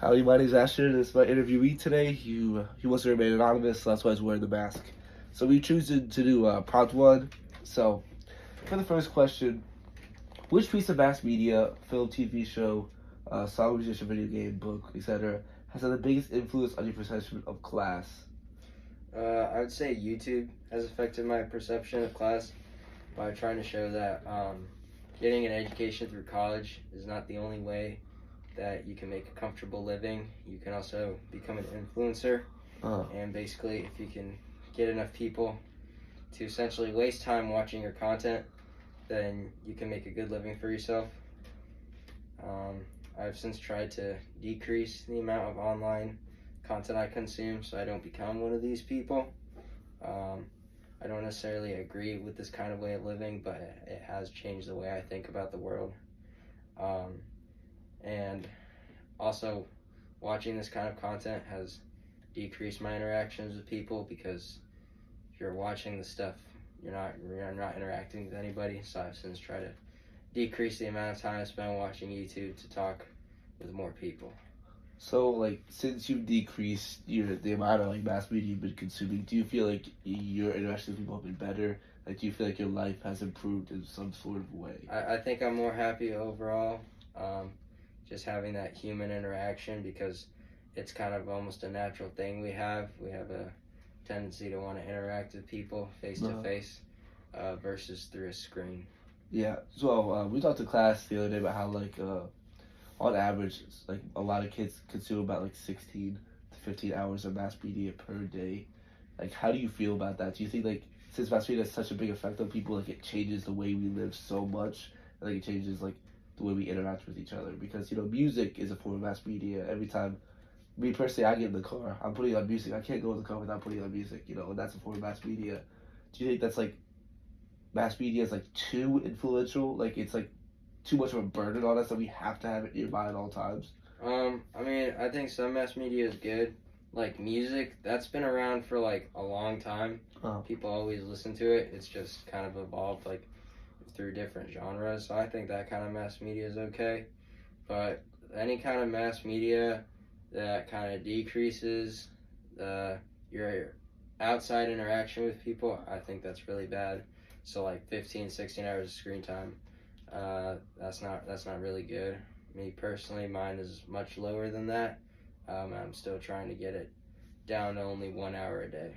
Howdy, my name's Ashton. This is my interviewee today. He wants to remain anonymous, so that's why he's wearing the mask. So we choose to do prompt one. So for the first question, which piece of mass media, film, TV show, song, musician, video game, book, etc., has had the biggest influence on your perception of class? I would say YouTube has affected my perception of class by trying to show that getting an education through college is not the only way that you can make a comfortable living. You can also become an influencer, and basically, if you can get enough people to essentially waste time watching your content, then you can make a good living for yourself. I've since tried to decrease the amount of online content I consume so I don't become one of these people. I don't necessarily agree with this kind of way of living, but it has changed the way I think about the world. And also, watching this kind of content has decreased my interactions with people because if you're watching the stuff, you're not interacting with anybody. So I've since tried to decrease the amount of time I spend watching YouTube to talk with more people. So, like, since you decreased the amount of like mass media you've been consuming, do you feel like your interactions with people have been better? Like, do you feel like your life has improved in some sort of way? I think I'm more happy overall, just having that human interaction because it's kind of almost a natural thing we have. We have a tendency to want to interact with people face to face versus through a screen. Yeah. So we talked to class the other day about how on average, like a lot of kids consume about like 16 to 15 hours of mass media per day. Like, how do you feel about that? Do you think like since mass media has such a big effect on people, like it changes the way we live so much, and like it changes like the way we interact with each other? Because music is a form of mass media. Every time me personally, I get in the car, I'm putting on music. I can't go in the car without putting on music. And that's a form of mass media. Do you think that's like mass media is like too influential? Like it's like too much of a burden on us that we have to have it nearby at all times? I think some mass media is good. Like music, that's been around for like a long time. People always listen to it. It's just kind of evolved like through different genres. So I think that kind of mass media is okay. But any kind of mass media that kind of decreases your outside interaction with people, I think that's really bad. So like 15, 16 hours of screen time, that's not really good. Me personally, mine is much lower than that. I'm still trying to get it down to only 1 hour a day.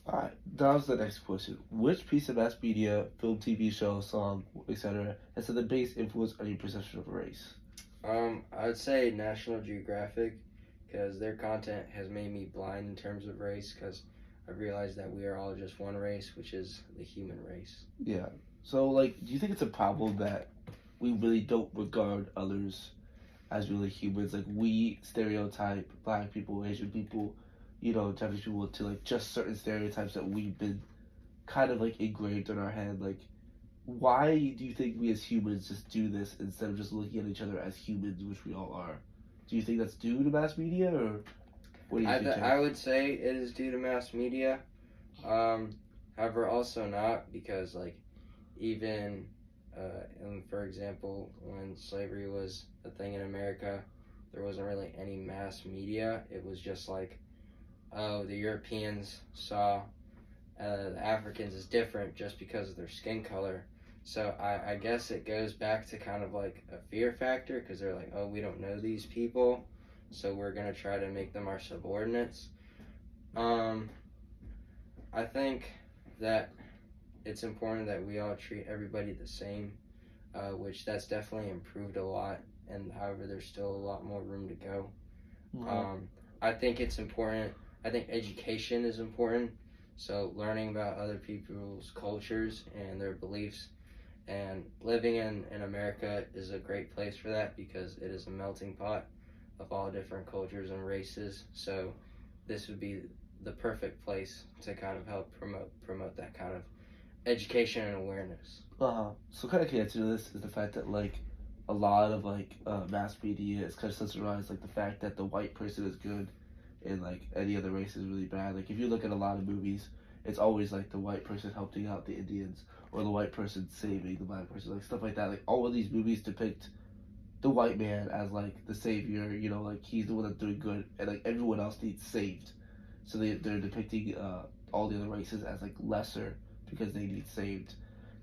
Alright, that was the next question. Which piece of mass media, film, TV show, song, etc., has had the biggest influence on your perception of race? I would say National Geographic because their content has made me blind in terms of race because I've realized that we are all just one race, which is the human race. Yeah. So, like, do you think it's a problem that we really don't regard others as really humans? Like, we stereotype black people, Asian people, Japanese people to, like, just certain stereotypes that we've been kind of, like, engraved in our head. Like, why do you think we as humans just do this instead of just looking at each other as humans, which we all are? Do you think that's due to mass media, or what do you think, I would say it is due to mass media. However, also not because like even for example, when slavery was a thing in America, there wasn't really any mass media. It was just like, oh, the Europeans saw the Africans as different just because of their skin color. So I guess it goes back to kind of like a fear factor because they're like, oh, we don't know these people, so we're gonna try to make them our subordinates. I think that it's important that we all treat everybody the same, which that's definitely improved a lot. And however, there's still a lot more room to go. I think it's important. I think education is important. So learning about other people's cultures and their beliefs and living in America is a great place for that because it is a melting pot of all different cultures and races. So this would be the perfect place to kind of help promote that kind of education and awareness. So kind of connected to this is the fact that like a lot of like mass media is kind of centralized like the fact that the white person is good and like any other race is really bad. Like if you look at a lot of movies, it's always like the white person helping out the Indians or the white person saving the black person, like stuff like that. Like all of these movies depict the white man as like the savior, you know, like he's the one that's doing good, and like everyone else needs saved. So they're depicting all the other races as like lesser because they need saved.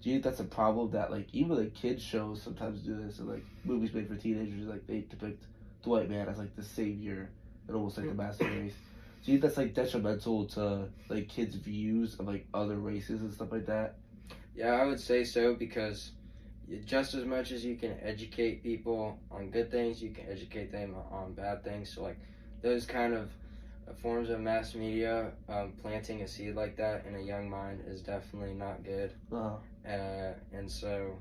Do you think that's a problem that like even like kids shows sometimes do this, and like movies made for teenagers, like they depict the white man as like the savior and almost like the master race? Do you think that's like detrimental to like kids' views of like other races and stuff like that? Yeah, I would say so because just as much as you can educate people on good things, you can educate them on bad things. So like those kind of forms of mass media, planting a seed like that in a young mind is definitely not good. And so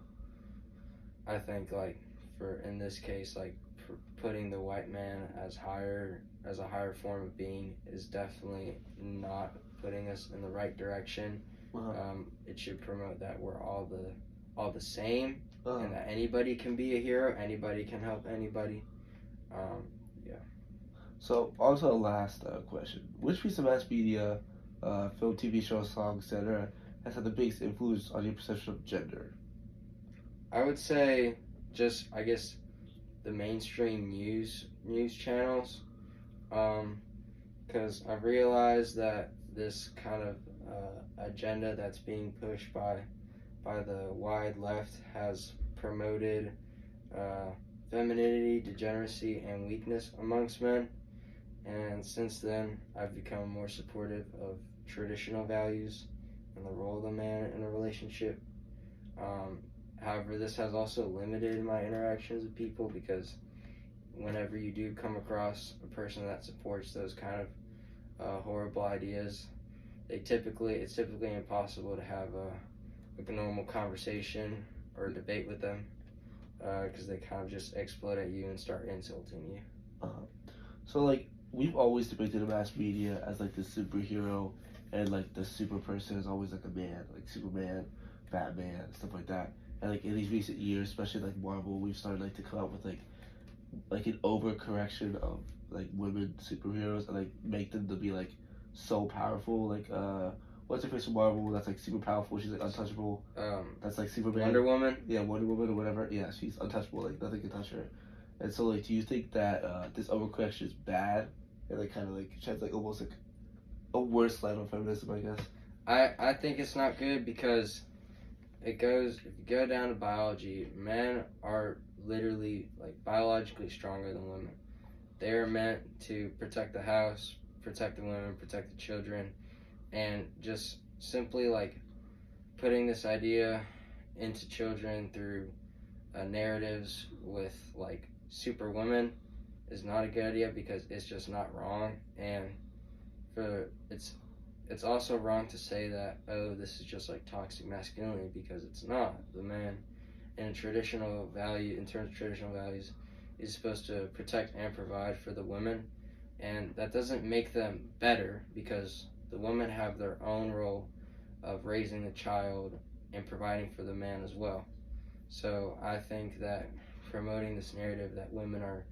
I think like for in this case, like putting the white man as a higher form of being is definitely not putting us in the right direction. It should promote that we're all the same, and that anybody can be a hero, anybody can help anybody. Yeah. So, on to the last question. Which piece of mass media, film, TV show, song, etc., has had the biggest influence on your perception of gender? I would say just, I guess, the mainstream news channels, because I've realized that this kind of agenda that's being pushed by the wide left has promoted femininity, degeneracy, and weakness amongst men. And since then, I've become more supportive of traditional values and the role of the man in a relationship. However, this has also limited my interactions with people because whenever you do come across a person that supports those kind of horrible ideas, it's typically impossible to have a normal conversation or debate with them because they kind of just explode at you and start insulting you. So, like, we've always depicted the mass media as like the superhero, and like the super person is always like a man, like Superman, Batman, stuff like that. And like in these recent years, especially like Marvel, we've started like to come out with like an overcorrection of like women superheroes and like make them to be like so powerful. Like what's her face from Marvel that's like super powerful? She's like untouchable. That's like Superman. Wonder Woman. Yeah, Wonder Woman or whatever. Yeah, she's untouchable. Like nothing can touch her. And so like, do you think that this overcorrection is bad? And like kind of like sheds like almost like a worse light on feminism, I guess. I think it's not good because if you go down to biology, men are literally like biologically stronger than women. They are meant to protect the house, protect the women, protect the children, and just simply like putting this idea into children through narratives with like super women is not a good idea because it's just not wrong, and it's also wrong to say that, oh, this is just like toxic masculinity, because it's not. The man in terms of traditional values is supposed to protect and provide for the women, and that doesn't make them better because the women have their own role of raising the child and providing for the man as well. So I think that promoting this narrative that women are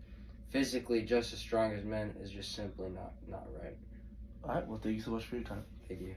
physically just as strong as men is just simply not right. All right. Well, thank you so much for your time. Thank you.